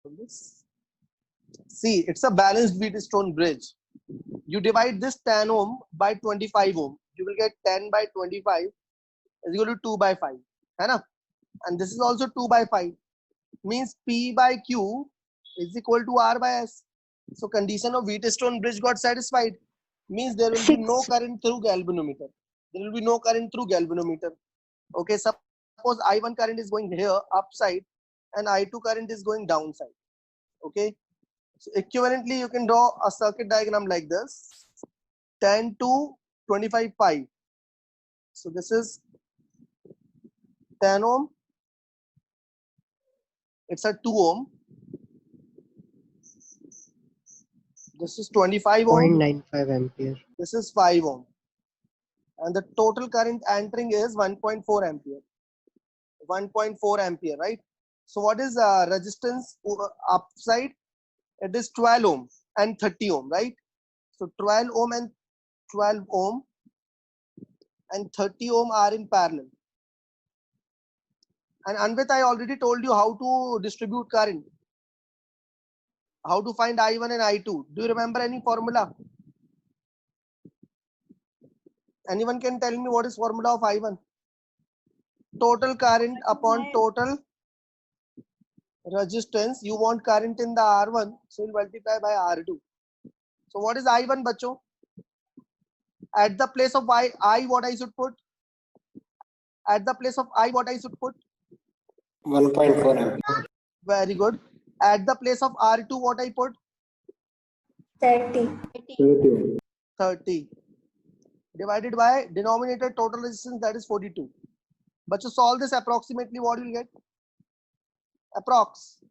from this. See, it's a balanced Wheatstone bridge. You divide this 10 ohm by 25 ohm. You will get 10 by 25 is equal to 2 by 5. है ना? And this is also 2 by 5. Means P by Q is equal to R by S. So condition of Wheatstone bridge got satisfied. Means there will be no current through galvanometer. There will be no current through galvanometer. Okay, suppose I1 current is going here upside and I2 current is going downside. Okay, so equivalently you can draw a circuit diagram like this: 10 to 25 pi. So this is 10 ohm, it's a 2 ohm. This is 25 ohm. 0.95 ampere. This is 5 ohm. And the total current entering is 1.4 ampere. 1.4 ampere, right? So what is resistance upside? It is 12 ohm and 30 ohm, right? So 12 ohm and 12 ohm and 30 ohm are in parallel. And Anvit, I already told you how to distribute current. How to find I1 and I2. Do you remember any formula? Anyone can tell me what is formula of I1? Total current upon total resistance. You want current in the R1, so you multiply by R2. So what is I1, bacho? At the place of I what I should put? At the place of I what I should put? 1.4 ampere. Very good. At the place of R2 what I put? 30. 30. Divided by denominator total resistance, that is 42. But to solve this approximately, what will you get? Approx.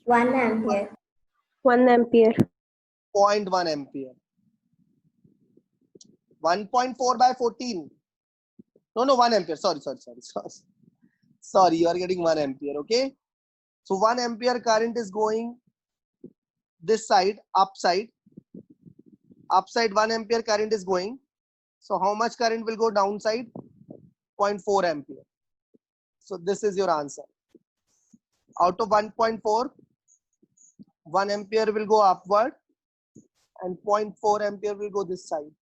One ampere. 1 ampere. 0.1 ampere. 1.4 by 14. No, 1 ampere. Sorry. Sorry, you are getting 1 ampere. Okay. So 1 ampere current is going this side, upside. Upside 1 ampere current is going. So how much current will go downside? 0.4 ampere. So this is your answer. Out of 1.4, 1 ampere will go upward and 0.4 ampere will go this side.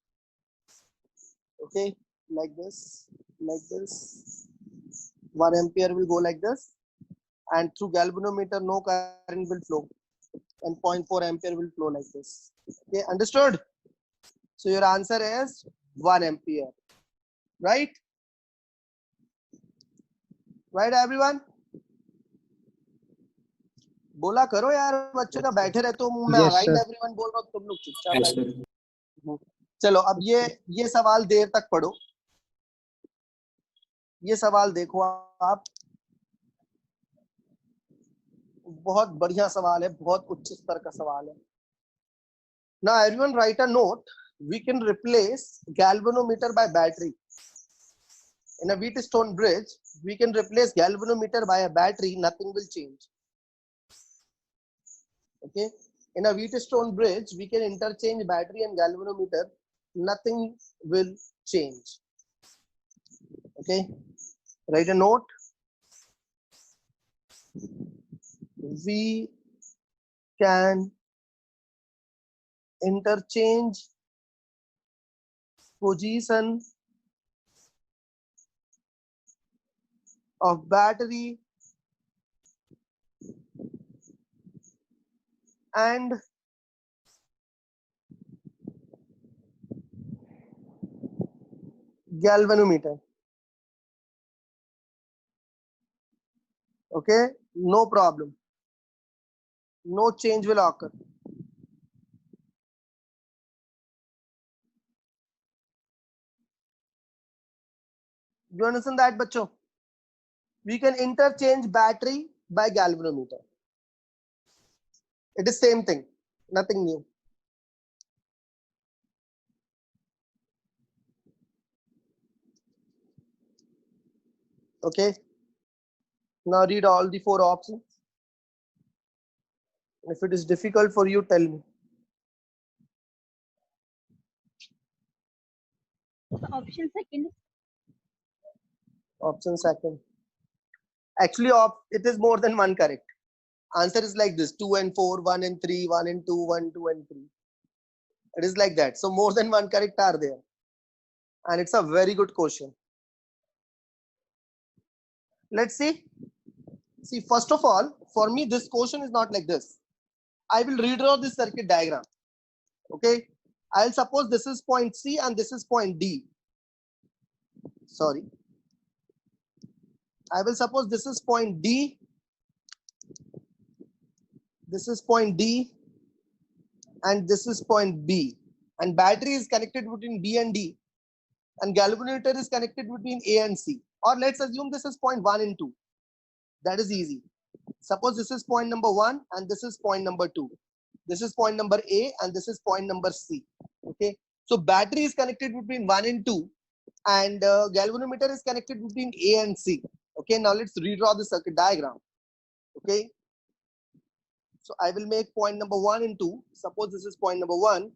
Okay, like this. 1 ampere will go like this, and through galvanometer no current will flow, and 0.4 ampere will flow like this. Okay, understood? So your answer is 1 ampere, right? Right, everyone? बोला करो यार, बच्चे ना बैठे रहते हो मुंह में राइट एवरीवन बोल रहा हूं, तुम लोग चुपचाप। चलो अब ये सवाल देर तक पढ़ो। ये सवाल देखो आप, बहुत बढ़िया सवाल है, बहुत उच्च स्तर का सवाल है। Now everyone write a note. We can replace galvanometer by battery. In a Wheatstone bridge, we can replace galvanometer by a battery. Nothing will change. Okay. In a Wheatstone bridge, we can interchange battery and galvanometer. Nothing will change. Okay. Write a note. We can interchange position of battery and galvanometer. Okay, no problem. No change will occur. Do you understand that, bacho? We can interchange battery by galvanometer. It is same thing, nothing new. Okay. Now read all the 4 options. If it is difficult for you, tell me. Option second. Option second. Actually, it is more than one correct. Answer is like this: 2 and 4, 1 and 3, 1 and 2, 1, 2 and 3. It is like that. So more than one correct are there. And it's a very good question. Let's see. See, first of all, for me, this question is not like this. I will redraw this circuit diagram. Okay. I'll suppose this is point C and this is point D. Sorry. I will suppose this is point D. This is point D. And this is point B. And battery is connected between B and D. And galvanometer is connected between A and C. Or let's assume this is point 1 and 2. That is easy. Suppose this is point number 1 and this is point number 2. This is point number A and this is point number C. Okay. So battery is connected between 1 and 2 and galvanometer is connected between A and C. Okay. Now let's redraw the circuit diagram. Okay. So I will make point number 1 and 2. Suppose this is point number 1.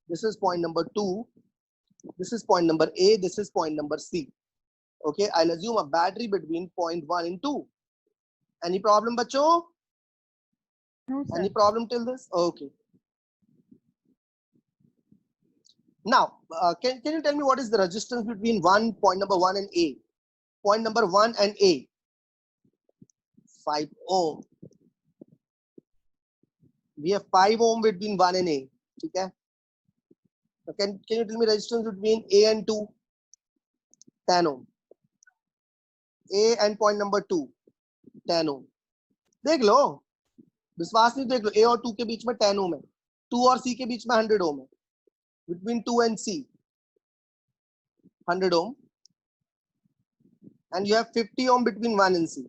This is point number 2. This is point number A. This is point number C. Okay. I'll assume a battery between point 1 and 2. Any problem, bacho? No, sir. Any problem till this? Okay. Now, can you tell me what is the resistance between point number 1 and A? Point number 1 and A. 5 ohm. We have 5 ohm between 1 and A. Okay. Can you tell me resistance between A and 2? 10 ohm. A and point number 2. 10 ohm. देख लो, विश्वास नहीं देख लो, A और 2 के बीच में 10 ohm है, 2 और C के बीच में 100 ohm है. Between 2 and C, 100 ohm. And you have 50 ohm between 1 and C.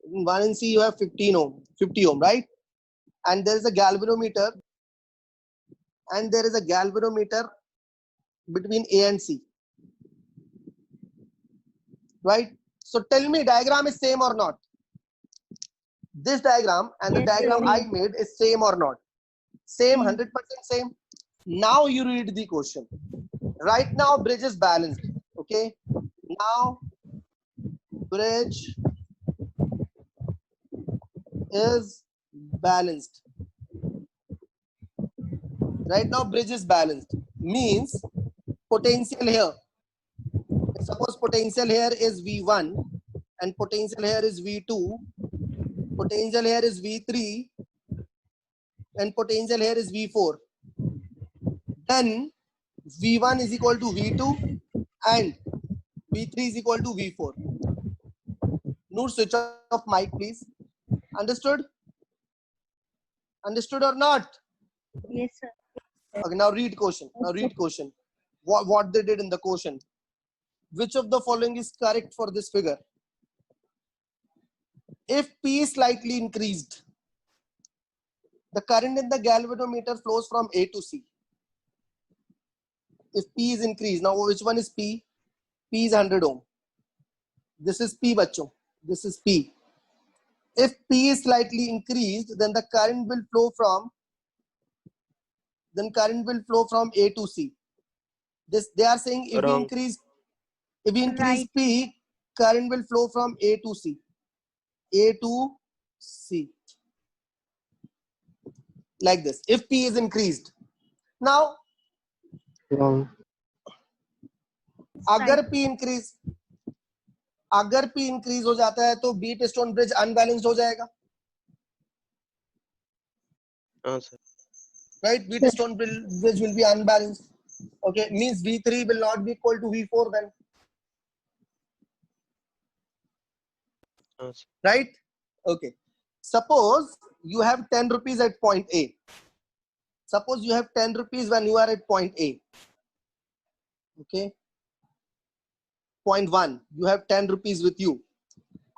Between 1 and C, you have 50 ohm, right? And there is a galvanometer. And there is a galvanometer between A and C. Right? So tell me, diagram is same or not? This diagram and the Yes, diagram sir. I made is same or not? Same, 100% same. Now you read the question. Right now, bridge is balanced. Okay. Now, bridge is balanced. Right now, bridge is balanced. Means potential here. Suppose potential here is V1 and potential here is V2. Potential here is V3 and potential here is V4. Then V1 is equal to V2 and V3 is equal to V4. Noor, switch off mic, please. Understood? Understood or not? Yes, sir. Okay, now read question. Now read question. What they did in the question. Which of the following is correct for this figure? If P is slightly increased, the current in the galvanometer flows from A to C. If P is increased, now which one is P? P is 100 ohm. This is P, bacho. This is P. If P is slightly increased, then the current will flow from A to C. This they are saying if we increase Right. P, current will flow from A to C. A to C. Like this. If P is increased. Now, Wrong. अगर P increase हो जाता है तो B piston bridge unbalanced हो जाएगा. Right? B piston bridge will be unbalanced. Okay, means V3 will not be equal to V4 then. Right? Okay. Suppose you have 10 rupees at point A. Suppose you have 10 rupees when you are at point A. Okay. Point 1, you have 10 rupees with you.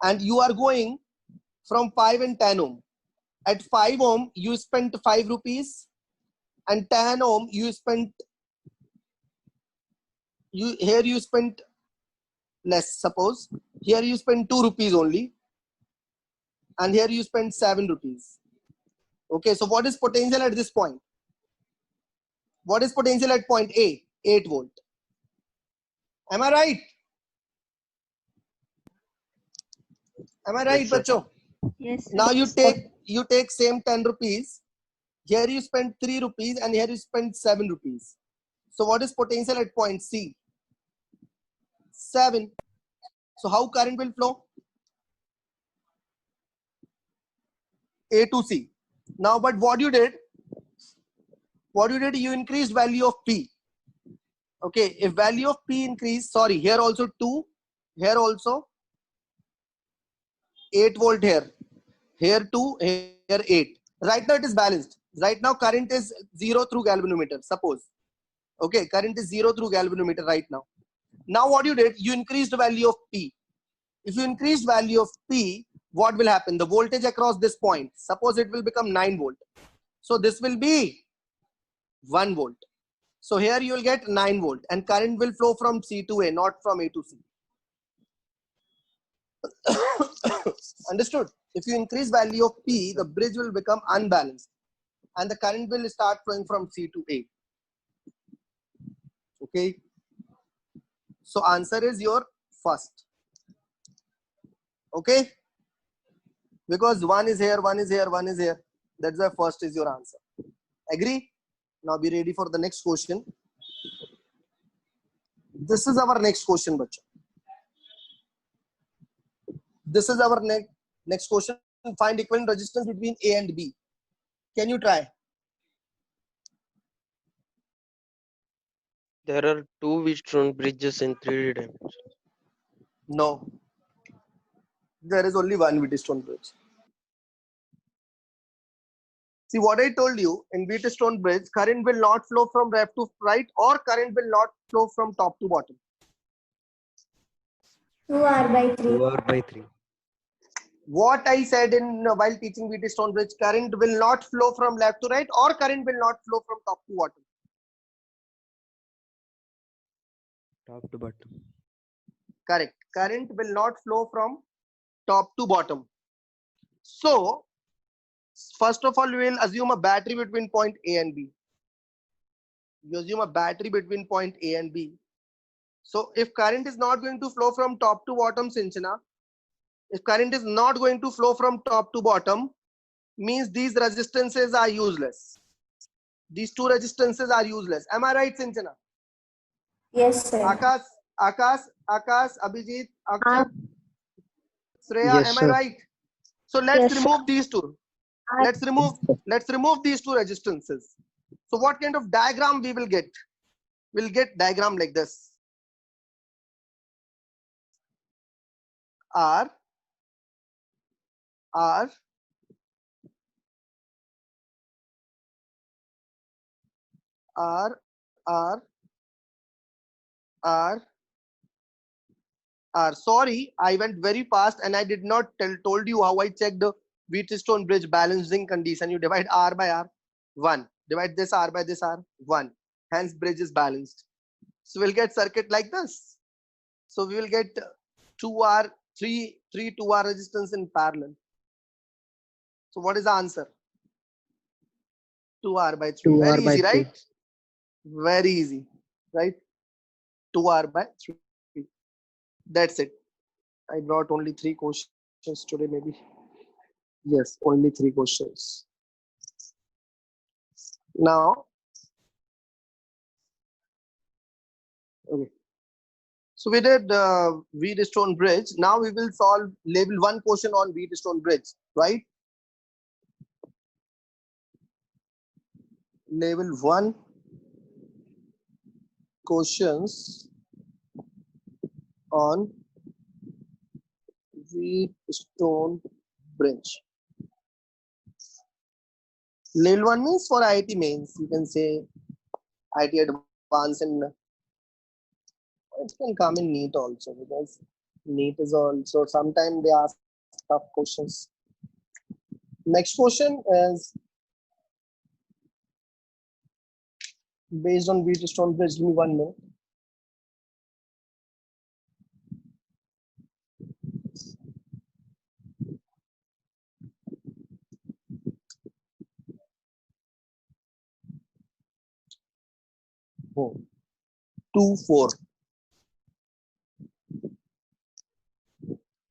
And you are going from 5 and 10 ohm. At 5 ohm, you spent 5 rupees. And 10 ohm, you spent less. Suppose here you spend 2 rupees only. And here you spend 7 rupees. Okay, so what is potential at this point? What is potential at point A? 8 volt. Am I right? Am I right, Yes, sir. bacho? Yes, sir. Now you take same 10 rupees. Here you spend 3 rupees and here you spend 7 rupees. So what is potential at point C? 7. So how current will flow? A to C. Now, but what you did, you increased value of P. Okay, if value of P increase, sorry, here also 2, here also 8 volt here 2, here 8. Right now it is balanced. Right now current is 0 through galvanometer, suppose. Okay, current is 0 through galvanometer right now. Now what you did, you increased the value of P. If you increase value of P, what will happen? The voltage across this point, suppose it will become 9 volt. So this will be 1 volt. So here you will get 9 volt and current will flow from C to A, not from A to C. Understood? If you increase value of P, the bridge will become unbalanced and the current will start flowing from C to A. Okay. So answer is your first. Okay. Because one is here, one is here, one is here. That's why first is your answer. Agree? Now be ready for the next question. This is our next question, bacha. This is our next question. Find equivalent resistance between A and B. Can you try? There are two Wheatstone bridges in 3D dimensions. No. There is only one Wheatstone bridge. See what I told you, in Wheatstone bridge, current will not flow from left to right or current will not flow from top to bottom. 2R/3. 2R/3. What I said in while teaching Wheatstone bridge, current will not flow from left to right or current will not flow from top to bottom. Top to bottom. Correct. Current will not flow from top to bottom. So, first of all, we will assume a battery between point A and B. You assume a battery between point A and B. So, if current is not going to flow from top to bottom, Sinchana, if current is not going to flow from top to bottom, means these resistances are useless. These two resistances are useless. Am I right, Sinchana? Yes, sir. Akash, Abhijit, Akshat, Shreya, Yes, am I sir. right? So let's Yes, sir. remove these two. Let's remove these two resistances. So what kind of diagram we will get? We'll get diagram like this. R, R, R, R, R, R. Sorry, I went very fast and I did not told you how I checked the Wheatstone bridge balancing condition. You divide R by R, 1. Divide this R by this R, 1. Hence bridge is balanced. So we'll get circuit like this. So we will get 2R, 3 2R resistance in parallel. So what is the answer? 2R by 3. 2R Very by easy, 3. right? Very easy, right? 2R by 3. That's it. I brought only 3 questions today, maybe. Yes, only 3 questions. Now, okay. So we did Wheatstone bridge. Now we will solve level 1 question on Wheatstone bridge, right? Level 1 questions on Wheatstone bridge. Level 1 means for IIT mains. You can say IIT advanced and it can come in NEET also because NEET is also sometimes they ask tough questions. Next question is based on Wheatstone bridge. Give me 1 minute. Oh. 2 4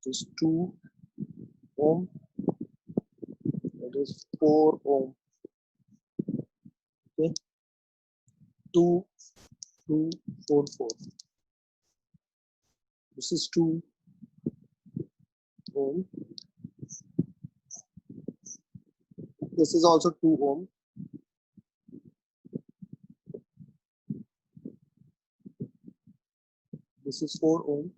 just 2 ohm. That is 4 ohm. Okay. 2, 2, 4, 4. This is 2 ohm. This is also 2 ohm. This is 4 ohm.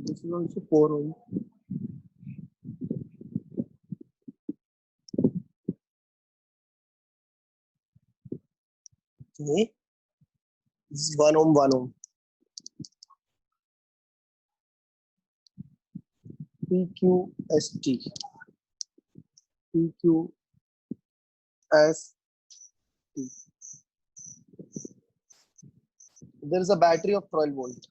This is also 4 ohm. Okay. This is 1 ohm, 1 ohm. PQST. PQST. There is a battery of 12 volt.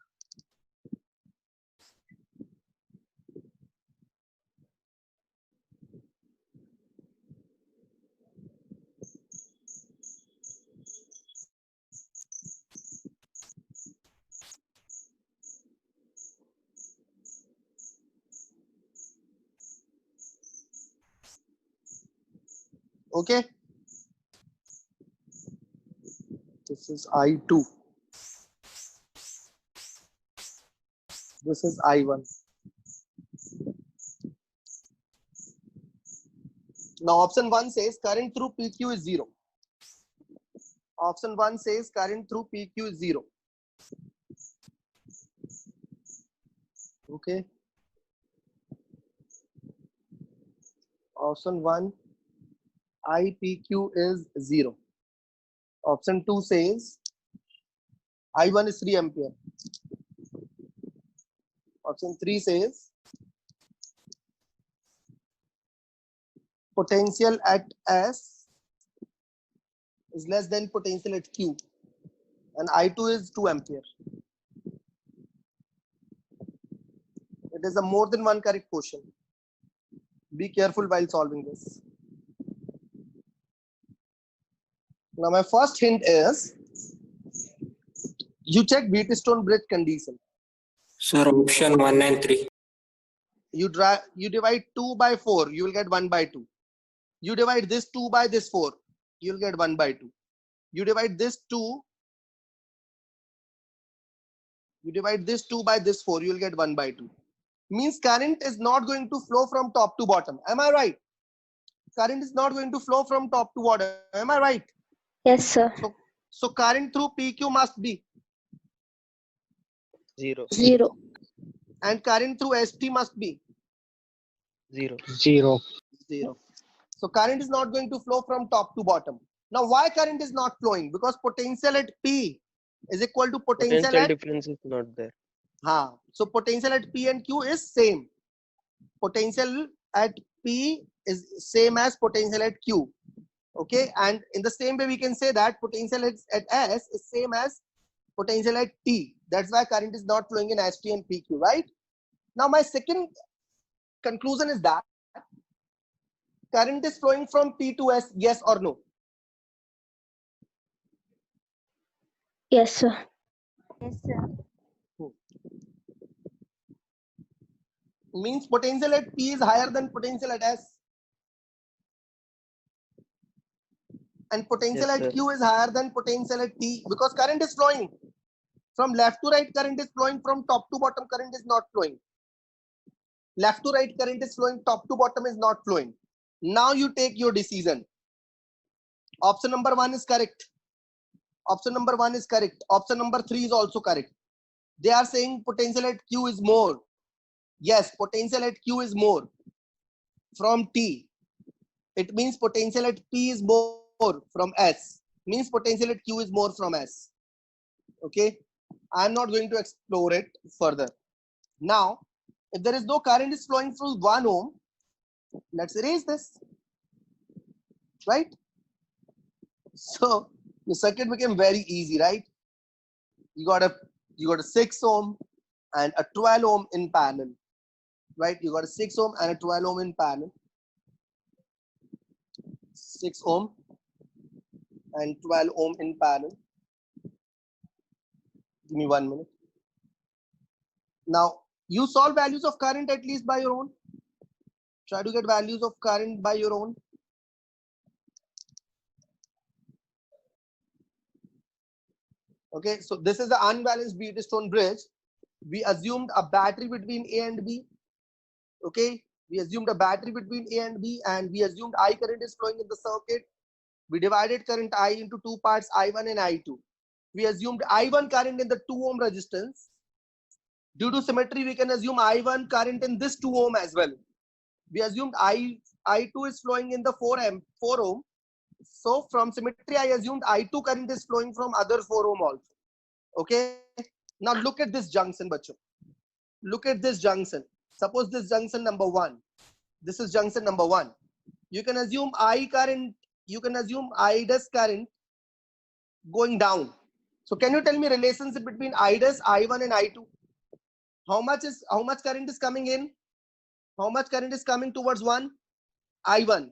Okay. This is I2. This is I1. Now option 1 says current through PQ is 0. Option 1 says current through PQ is 0. Okay. Option 1, IPQ is 0. Option 2 says I1 is 3 ampere. Option 3 says potential at S is less than potential at Q, and I2 is 2 ampere. It is a more than one correct question. Be careful while solving this. Now my first hint is you check Wheatstone bridge condition. Sir, option 1 and 3. You divide 2 by 4, you will get 1 by 2. You divide this 2 by this 4, you will get 1 by 2. You divide this 2 by this 4, you will get 1 by 2. Means current is not going to flow from top to bottom. Am I right? Current is not going to flow from top to bottom. Am I right? Yes, sir. So current through PQ must be 0. 0. and current through ST must be 0. 0. So current is not going to flow from top to bottom. Now why current is not flowing? Because potential at P is equal to potential Potential at difference is not there. So potential at P and Q is same. Potential at P is same as potential at Q. Okay, and in the same way we can say that potential at S is same as potential at T. That's why current is not flowing in ST and PQ, right? Now my second conclusion is that current is flowing from P to S, yes or no? Yes, sir. Yes, sir. Means potential at P is higher than potential at S. And potential Yes, at sir. Q is higher than potential at T because current is flowing. From left to right, current is flowing. From top to bottom, current is not flowing. Left to right, current is flowing. Top to bottom is not flowing. Now you take your decision. Option number 1 is correct. Option number 1 is correct. Option number 3 is also correct. They are saying potential at Q is more. Yes, potential at Q is more from T. It means potential at P is more from S. Means potential at Q is more from S. Okay. I'm not going to explore it further. Now, if there is no current is flowing through 1 ohm, let's erase this. Right? So the circuit became very easy, right? You got a 6 ohm and a 12 ohm in parallel. Right? You got a 6 ohm and a 12 ohm in parallel. 6 ohm and 12 ohm in parallel. Give me 1 minute. Now, you solve values of current at least by your own. Try to get values of current by your own. Okay, so this is the unbalanced Wheatstone bridge. We assumed a battery between A and B. Okay, we assumed a battery between A and B, and we assumed I current is flowing in the circuit. We divided current I into two parts, I1 and I2. We assumed I1 current in the 2 ohm resistance. Due to symmetry, we can assume I1 current in this 2 ohm as well. We assumed I2 is flowing in the 4 ohm. So from symmetry, I assumed I2 current is flowing from other 4 ohm also. Okay. Now look at this junction, bacho. Look at this junction. Suppose this junction number 1. This is junction number 1. You can assume I current. You can assume I dash current going down. So can you tell me relationship between I dash, I1 and I2? How much current is coming in? How much current is coming towards 1? I1.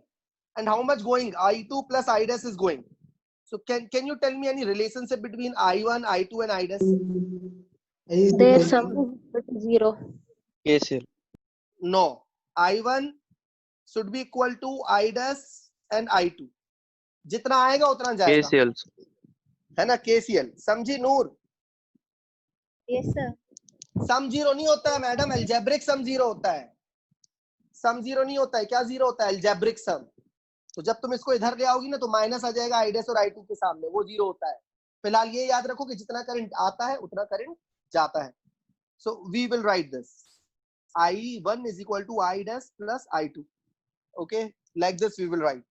And how much going? I2 plus I dash is going. So can you tell me any relationship between I1, I2 and I dash? Their sum is equal to 0. KCL. No. I1 should be equal to I dash and I2. जितना आएगा उतना जाएगा. KCL. है ना, KCL. समझी नूर? Yes, sir. Sum zero नहीं होता है मैडम, एल्जेब्रिक सम जीरो होता है. सम जीरो नहीं होता है. क्या जीरो होता है? Algebraic sum. तो जब तुम इसको इधर ले आओगी ना तो माइनस आ जाएगा आई डैश और आई टू के सामने, वो जीरो होता है. फिलहाल ये याद रखो कि जितना करंट आता है उतना करंट जाता है. So we will write this I1 is equal to I dash plus I2. Okay, like this we will write.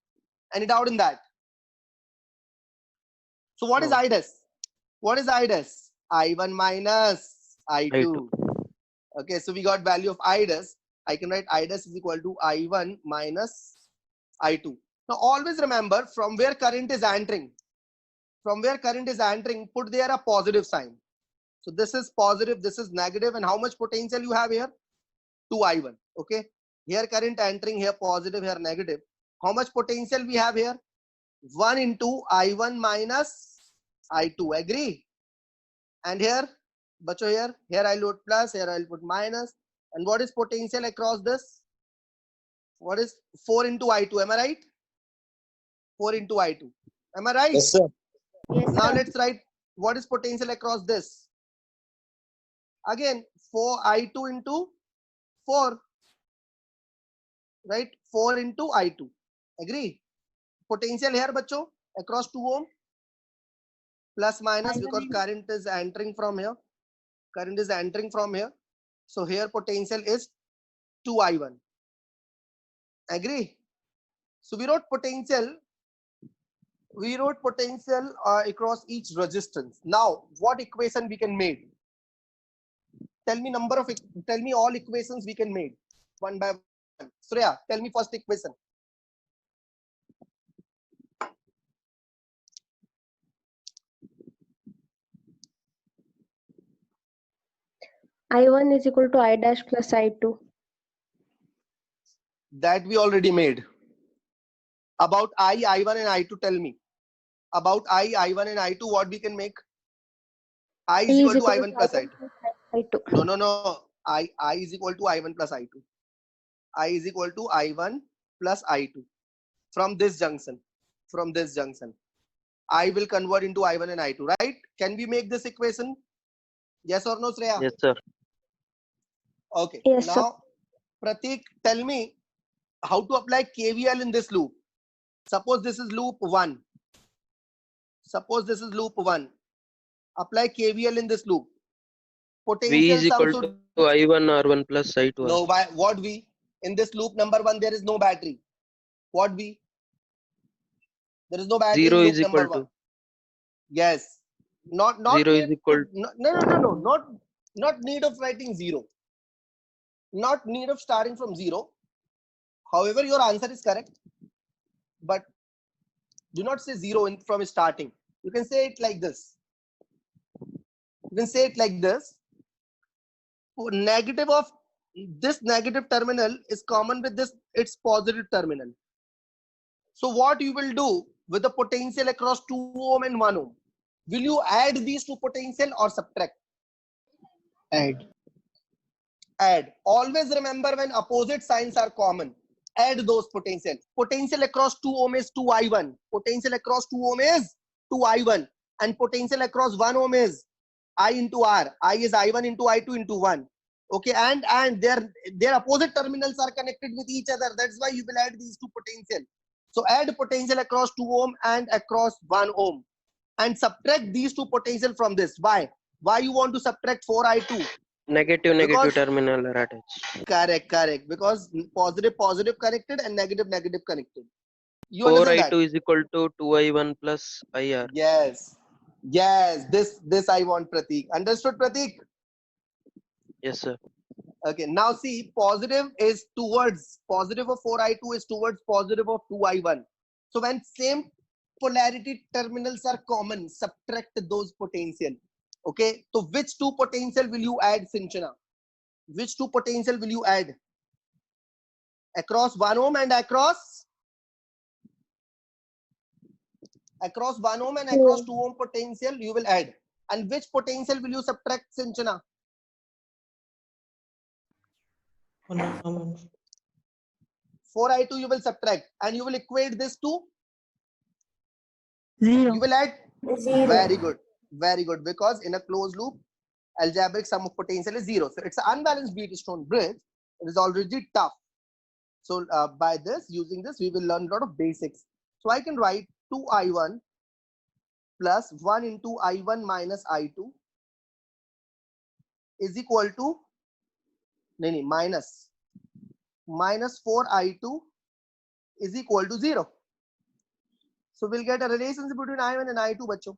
Any doubt in that? So what is No. I dash? What is I dash? I1 minus I2. I2. Okay, so we got value of I dash. I can write I dash is equal to I1 minus I2. Now always remember from where current is entering. From where current is entering, put there a positive sign. So this is positive, this is negative, and how much potential you have here? 2I1. Okay, here current entering, here positive, here negative. How much potential we have here? 1 into I1 minus I2. Agree? And here, bacho, here I'll put plus, here I'll put minus. And what is potential across this? What is 4 into I2? Am I right? 4 into I2. Am I right? Yes, sir. Yes, Now sir. let's write what is potential across this. Again, 4I2 into 4. Right? 4 into I2. Agree? Potential here, bacho, across 2 ohm. Plus minus because current is entering from here. Current is entering from here. So here potential is 2I1. Agree? So we wrote potential. We wrote potential across each resistance. Now, what equation we can make? Tell me tell me all equations we can make one by one. Surya, tell me first equation. I1 is equal to I dash plus I2. That we already made. About I1 and I2, tell me. About I1 and I2, what we can make? I is equal to I1 plus I2. I2. No. I is equal to I1 plus I2. I is equal to I1 plus I2. From this junction. From this junction. I will convert into I1 and I2, right? Can we make this equation? Yes or no, Shreya? Yes, sir. Okay. Yes, now, sir. Pratik, tell me how to apply KVL in this loop. Suppose this is loop 1. Suppose this is loop 1. Apply KVL in this loop. Potential V is sum equal should... to I1 R1 plus I2 R2. No, why? What V? In this loop number 1, there is no battery. What V? There is no battery 0 in loop is equal number 1. to Yes. Not 0 is need equal to, no. Not need of writing 0. Not need of starting from 0. However, your answer is correct. But do not say 0 from starting. You can say it like this. You can say it like this. Negative of this negative terminal is common with this, its positive terminal. So what you will do with the potential across 2 ohm and 1 ohm? Will you add these two potential or subtract? Add. Add. Always remember when opposite signs are common, add those potential. Potential across 2 ohm is 2I1. Potential across 2 ohm is 2I1. And potential across 1 ohm is I into R. I is I1 into I2 into 1. Okay, and their opposite terminals are connected with each other. That's why you will add these two potential. So add potential across 2 ohm and across 1 ohm. And subtract these two potential from this. Why? Why you want to subtract 4I2? Negative Because terminal are attached. correct. Because positive connected and negative connected. You understand that? 4I2 is equal to 2I1 plus IR. Yes. This I want, Pratik. Understood, Pratik? Yes, sir. Okay. Now see, positive is towards positive of 4I2 is towards positive of 2I1. So when same polarity terminals are common, subtract those potential. Okay. So which two potential will you add, Sinchana? Which two potential will you add? Across 1 ohm and across 1 ohm and across 2 ohm potential you will add. And which potential will you subtract, Sinchana? 4I2 you will subtract and you will equate this to? Zero. You will add? Zero. Very good. Because in a closed loop, algebraic sum of potential is 0. So it's an unbalanced Wheatstone bridge. It is already tough. So by this, using this, we will learn a lot of basics. So I can write 2I1 plus 1 into I1 minus I2 is equal to minus 4I2 is equal to 0. So we'll get a relationship between I1 and I2, bacho.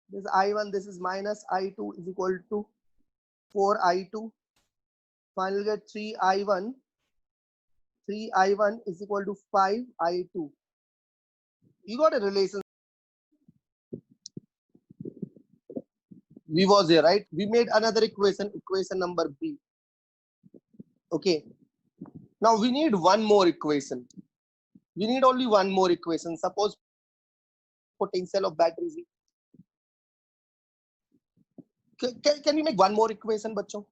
This I1, this is minus I2 is equal to 4I2. Finally get 3I1. 3I1 is equal to 5I2. You got a relation. We was here, right? We made another equation number B. Okay. Now we need one more equation. We need only one more equation. Suppose potential of battery Z. Can we make one more equation, bacho?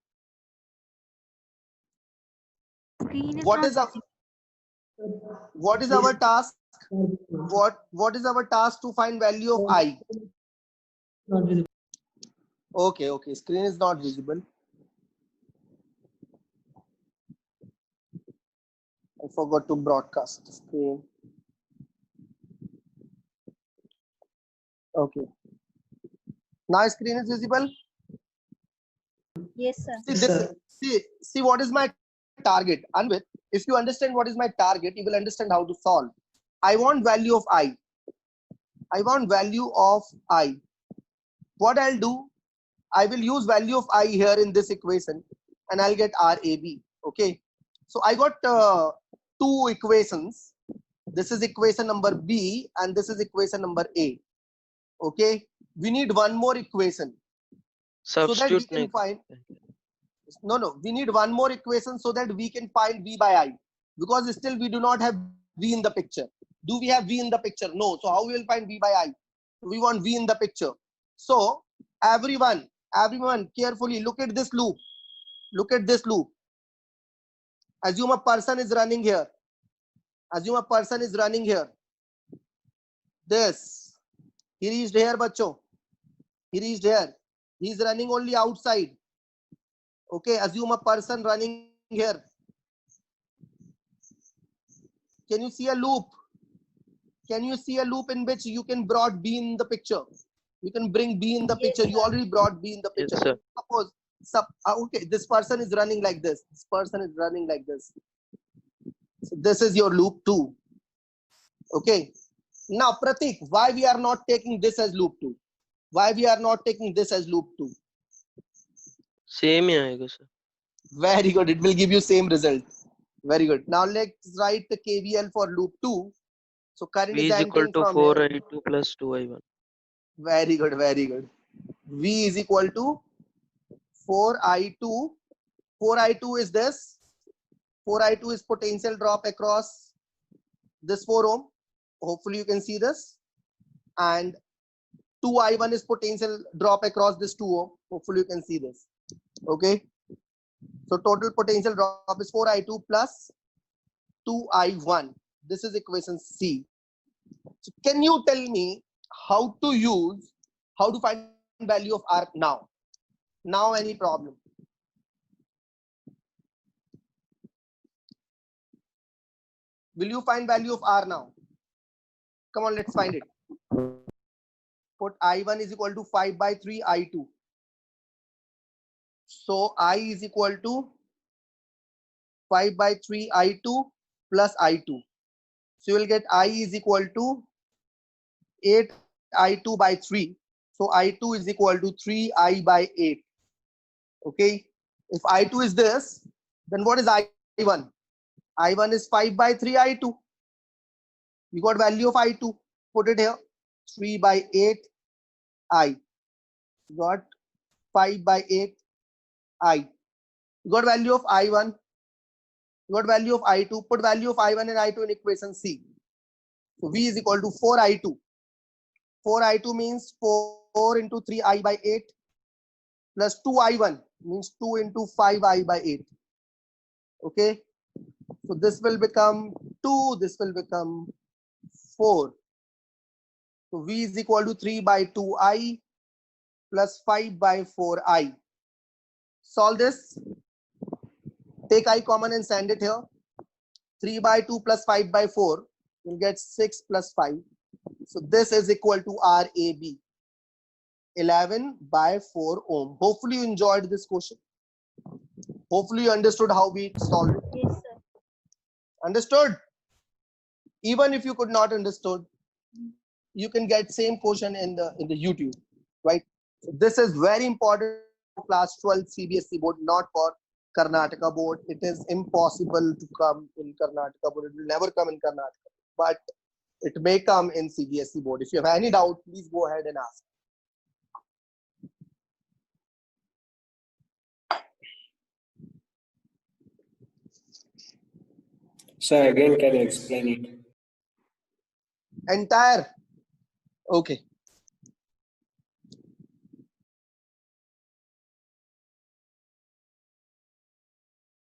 What is our task? What is our task to find value of I? Okay. Screen is not visible. I forgot to broadcast screen. Okay. Now screen is visible. Yes, sir. See what is my target. Anvit, if you understand what is my target, you will understand how to solve. I want value of I. What I'll do, I will use value of I here in this equation and I'll get RAB. Okay. So I got two equations. This is equation number B and this is equation number A. Okay. We need one more equation. So that we can find. No. We need one more equation so that we can find V by I. Because still we do not have V in the picture. Do we have V in the picture? No. So how we will find V by I? We want V in the picture. So everyone carefully look at this loop. Assume a person is running here. This. He reached here, bacho. He is running only outside. Okay, assume a person running here. Can you see a loop? In which you can brought B in the picture? You can bring B in the picture. You already brought B in the picture. Yes, sir. Okay, this person is running like this. So this is your loop 2. Okay. Now, Pratik, why we are not taking this as loop 2? Same ही आएगा, sir. Very good. It will give you same result. Very good. Now let's write the KVL for loop 2. So current V is is equal entering to from here. 4I2 plus 2I1. Very good. V is equal to 4I2. 4I2 is this. 4I2 is potential drop across this 4 ohm. Hopefully you can see this. And 2I1 is potential drop across this 2 ohm. Hopefully you can see this. Okay. So total potential drop is 4I2 plus 2I1. This is equation C. So can you tell me how to find value of R now? Now any problem? Will you find value of R now? Come on, let's find it. Put I1 is equal to 5 by 3 I2. So I is equal to 5 by 3 I2 plus I2. So you will get I is equal to 8 I2 by 3. So I2 is equal to 3I by 8. Okay. If I2 is this, then what is I1? I1 is 5 by 3 I2. You got value of I2. Put it here. 3 by 8 I. You got 5 by 8 I. You got value of I1. You got value of I2. Put value of I1 and I2 in equation C. So V is equal to 4I2. 4I2 means 4 into 3I by 8 plus 2I1 means 2 into 5I by 8. Okay. So this will become 2. This will become 4. So V is equal to 3 by 2I plus 5 by 4I. Solve this. Take I common and send it here. 3 by 2 plus 5 by 4. You'll get 6 plus 5. So this is equal to RAB. 11 by 4 ohm. Hopefully you enjoyed this question. Hopefully you understood how we solved it. Yes, sir. Understood? Even if you could not understood, you can get same question in the YouTube, right? So this is very important for class 12 CBSE board, not for Karnataka board. It is impossible to come in Karnataka board. It will never come in Karnataka, but it may come in CBSE board. If you have any doubt, please go ahead and ask. Sir, again, can you explain it? Entire. Okay.